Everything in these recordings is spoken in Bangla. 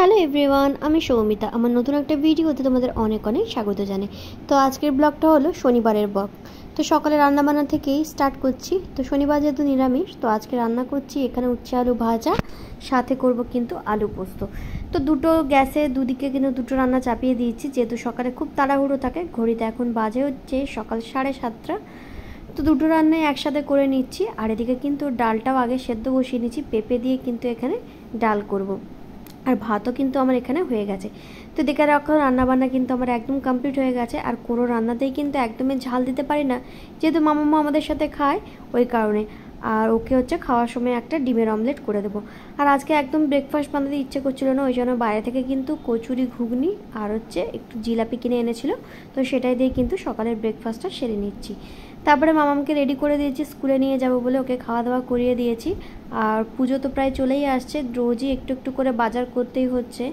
হ্যালো এভরিওয়ান, আমি সৌমিতা। আমার নতুন একটা ভিডিওতে তোমাদের অনেক অনেক স্বাগত জানাই। তো আজকের ব্লগটা হলো শনিবারের ব্লগ। তো সকালে রান্নাবান্না থেকেই স্টার্ট করছি। তো শনিবার যেহেতু নিরামিষ, তো আজকে রান্না করছি এখানে উচ্ছে আলু ভাজা, সাথে করব কিন্তু আলু পোস্ত। তো দুটো গ্যাসে দুদিকে কিন্তু দুটো রান্না চাপিয়ে দিয়েছি, যেহেতু সকালে খুব তাড়াহুড়ো থাকে। ঘড়িতে এখন বাজে হচ্ছে সকাল 7:30। তো দুটো রান্নাই একসাথে করে নিচ্ছি। আর এদিকে কিন্তু ডালটাও আগে সেদ্ধ বসিয়ে নিচ্ছি, পেঁপে দিয়ে কিন্তু এখানে ডাল করব। আর ভাতও কিন্তু আমার এখানে হয়ে গেছে। তো দেখে রাখো রান্নাবান্না কিন্তু আমার একদম কমপ্লিট হয়ে গেছে। আর কোনো রান্নাতেই কিন্তু একদমই ঝাল দিতে পারি না, যেহেতু মামাম্মা আমাদের সাথে খায় ওই কারণে। আর ওকে হচ্ছে খাওয়ার সময় একটা ডিমের অমলেট করে দেবো। আর আজকে একদম ব্রেকফাস্ট বানাতে ইচ্ছে করছিল না, ওই জন্য বাইরে থেকে কিন্তু কচুরি, ঘুগনি আর হচ্ছে একটু জিলাপি কিনে এনেছিল। তো সেটাই দিয়ে কিন্তু সকালের ব্রেকফাস্টটা সেরে নিচ্ছি। তারপরে মামামকে রেডি করে দিয়েছি, স্কুলে নিয়ে যাব বলে ওকে খাওয়া দাওয়া করিয়ে দিয়েছি। আর পুজো তো প্রায় চলেই আসছে, রোজই একটু একটু করে বাজার করতেই হচ্ছে,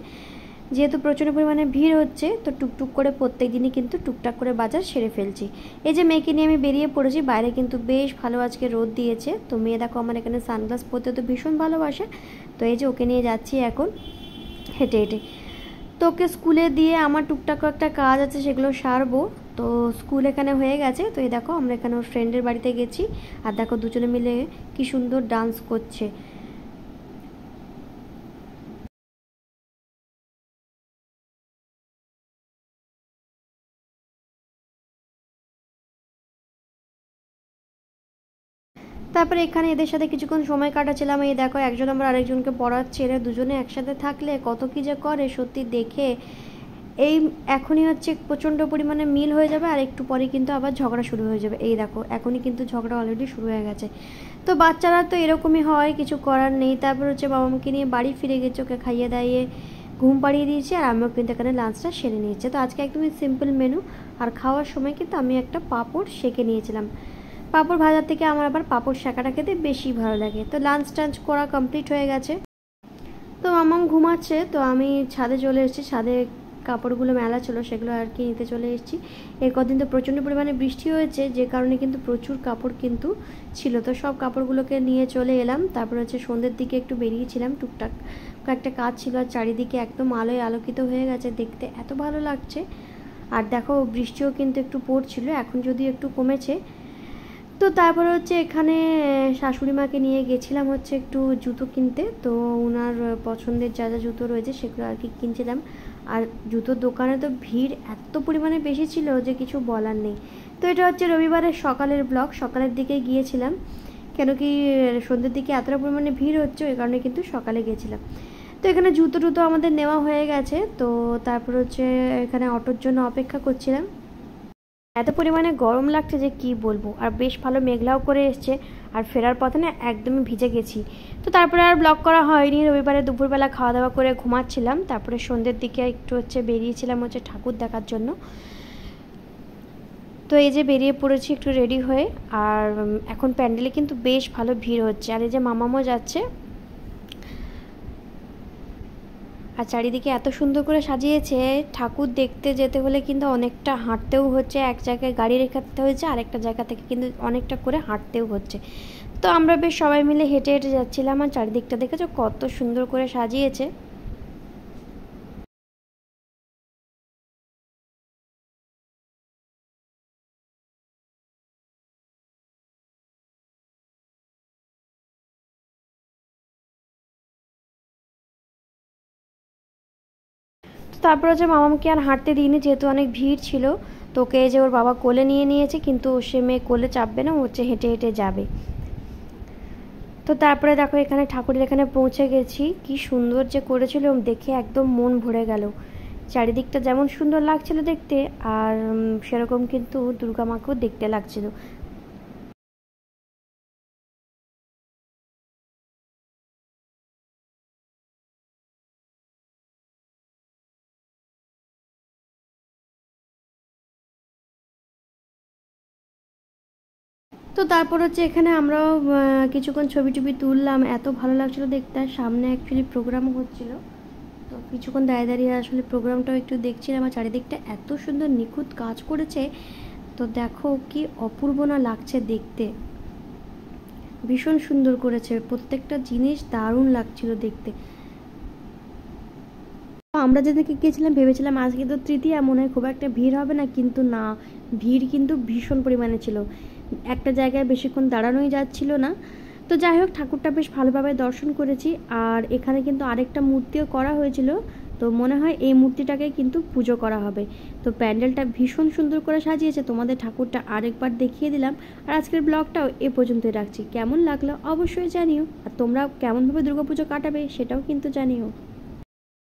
যেহেতু প্রচুর পরিমাণে ভিড় হচ্ছে। তো টুকটুক করে প্রত্যেক দিনই কিন্তু টুকটাক করে বাজার সেরে ফেলছি। এই যে মেয়েকে নিয়ে আমি বেরিয়ে পড়েছি, বাইরে কিন্তু বেশ ভালো আজকে রোদ দিয়েছে। তো মেয়ে দেখো আমার এখানে সানগ্লাস পরতে তো ভীষণ ভালোবাসে। তো এই যে ওকে নিয়ে যাচ্ছি এখন হেঁটে হেঁটে। তো ওকে স্কুলে দিয়ে আমার টুকটাক একটা কাজ আছে, সেগুলো সারবো। তো স্কুল এখানে হয়ে গেছে। তো এই দেখো আমরা এখানে ওর ফ্রেন্ডের বাড়িতে গেছি। আর দেখো দুজনে মিলে কি সুন্দর ডান্স করছে। তারপরে এখানে এদের সাথে কিছুক্ষণ সময় কাটাচ্ছিলাম। এই দেখো একজন আমরা আরেকজনকে পড়াচ্ছে, এরা দুজনে একসাথে থাকলে কত কী যে করে সত্যি দেখে। এই এখনই হচ্ছে প্রচণ্ড পরিমাণে মিল হয়ে যাবে, আর একটু পরে কিন্তু আবার ঝগড়া শুরু হয়ে যাবে। এই দেখো এখনই কিন্তু ঝগড়া অলরেডি শুরু হয়ে গেছে। তো বাচ্চারা তো এরকমই হয়, কিছু করার নেই। তারপর হচ্ছে বাবা মাকে নিয়ে বাড়ি ফিরে গেছে, ওকে খাইয়ে দাইয়ে ঘুম পাড়িয়ে দিয়েছি। আর আমিও কিন্তু এখানে লাঞ্চটা সেরে নিয়েছি। তো আজকে একদমই সিম্পল মেনু। আর খাওয়ার সময় কিন্তু আমি একটা পাঁপড় সেঁকে নিয়েছিলাম। পাঁপড় ভাজার থেকে আমার আবার পাঁপড় সেঁকাটা খেতে বেশি ভালো লাগে। তো লাঞ্চ টাঞ্চ করা কমপ্লিট হয়ে গেছে। তো মামাম ঘুমাচ্ছে, তো আমি ছাদে চলে এসেছি। ছাদে কাপড়গুলো মেলা ছিল, সেগুলো আর কি নিতে চলে এসেছি। এই কদিন তো প্রচণ্ড পরিমাণে বৃষ্টি হয়েছে, যে কারণে কিন্তু প্রচুর কাপড় কিন্তু ছিল। তো সব কাপড়গুলোকে নিয়ে চলে এলাম। তারপর হচ্ছে সন্ধ্যের দিকে একটু বেরিয়েছিলাম, টুকটাক কয়েকটা কাজ ছিল। আর চারিদিকে একদম আলোয় আলোকিত হয়ে গেছে, দেখতে এত ভালো লাগছে। আর দেখো বৃষ্টিও কিন্তু একটু পড়ছিল, এখন যদিও একটু কমেছে। তো তারপরে হচ্ছে এখানে শাশুড়ি মাকে নিয়ে গেছিলাম হচ্ছে একটু জুতো কিনতে। তো ওনার পছন্দের যা যা জুতো রয়েছে সেগুলো আর কি কিনছিলাম। আর জুতোর দোকানে তো ভিড় এত পরিমাণে বেশি ছিল যে কিছু বলার নেই। তো এটা হচ্ছে রবিবারের সকালের ব্লগ। সকালের দিকে গিয়েছিলাম, কেন কি সন্ধ্যের দিকে এতটা পরিমাণে ভিড় হচ্ছে, ওই কারণে কিন্তু সকালে গেছিলাম। তো এখানে জুতো টুতো আমাদের নেওয়া হয়ে গেছে। তো তারপর হচ্ছে এখানে অটোর জন্য অপেক্ষা করছিলাম। এত পরিমাণে গরম লাগছে যে কি বলবো। আর বেশ ভালো মেঘলাও করে এসছে। আর ফেরার পথে না একদমই ভিজে গেছি। তো তারপরে আর ব্লগ করা হয়নি। রবিবারে দুপুরবেলা খাওয়া দাওয়া করে ঘুমাচ্ছিলাম। তারপরে সন্ধ্যের দিকে একটু হচ্ছে বেরিয়েছিলাম হচ্ছে ঠাকুর দেখার জন্য। তো এই যে বেরিয়ে পড়েছি একটু রেডি হয়ে। আর এখন প্যান্ডেলে কিন্তু বেশ ভালো ভিড় হচ্ছে। আর এই যে মামামও যাচ্ছে। আর চারিদিকে এত সুন্দর করে সাজিয়েছে, ঠাকুর দেখতে যেতে হলে কিন্তু অনেকটা হাঁটতেও হচ্ছে। এক জায়গায় গাড়ি রেখাতে হয়েছে, আরেকটা জায়গা থেকে কিন্তু অনেকটা করে হাঁটতেও হচ্ছে। তো আমরা বেশ সবাই মিলে হেঁটে হেঁটে যাচ্ছিলাম। আর চারিদিকটা দেখেছো কত সুন্দর করে সাজিয়েছে। তো তারপর হচ্ছে মামাকে আর হাঁটতে দিইনি, যেহেতু অনেক ভিড় ছিল। তো ওকে যে ওর বাবা কোলে নিয়ে নিয়েছে, কিন্তু সে মেয়ে কোলে চাপবে না, ও হচ্ছে হেঁটে হেঁটে যাবে। তো তারপরে দেখো এখানে ঠাকুরের এখানে পৌঁছে গেছি। কি সুন্দর যে করেছিল, দেখে একদম মন ভরে গেল। চারিদিকটা যেমন সুন্দর লাগছিল দেখতে, আর সেরকম কিন্তু দুর্গা মাকেও দেখতে লাগছিল। তো তারপর হচ্ছে এখানে আমরাও কিছুক্ষণ ছবি টবি তুললাম, এত ভালো লাগছিল দেখতে। সামনে অ্যাকচুয়ালি প্রোগ্রামও হচ্ছিল। তো কিছুক্ষণ দাঁড়িয়ে দাঁড়িয়ে আসলে প্রোগ্রামটাও একটু দেখছিলাম। আর চারিদিকটা এত সুন্দর নিখুঁত কাজ করেছে। তো দেখো কি অপূর্ব না লাগছে দেখতে, ভীষণ সুন্দর করেছে। প্রত্যেকটা জিনিস দারুণ লাগছিল দেখতে। আমরা যেদিকে গিয়েছিলাম ভেবেছিলাম আজকে তো তৃতীয়া, মনে হয় খুব একটা ভিড় হবে না, কিন্তু না, ভিড় কিন্তু ভীষণ পরিমাণে ছিল। একটা জায়গায় বেশিক্ষণ দাঁড়ানোই যাচ্ছিল না। তো যাই হোক, ঠাকুরটা বেশ ভালোভাবে দর্শন করেছি। আর এখানে কিন্তু আরেকটা মূর্তিও করা হয়েছিল, তো মনে হয় এই মূর্তিটাকে কিন্তু পুজো করা হবে। তো প্যান্ডেলটা ভীষণ সুন্দর করে সাজিয়েছে, তোমাদের ঠাকুরটা আরেকবার দেখিয়ে দিলাম। আর আজকের ব্লগটাও এ পর্যন্তই রাখছি। কেমন লাগলো অবশ্যই জানিও, আর তোমরা কেমনভাবে দুর্গাপুজো কাটাবে সেটাও কিন্তু জানিও।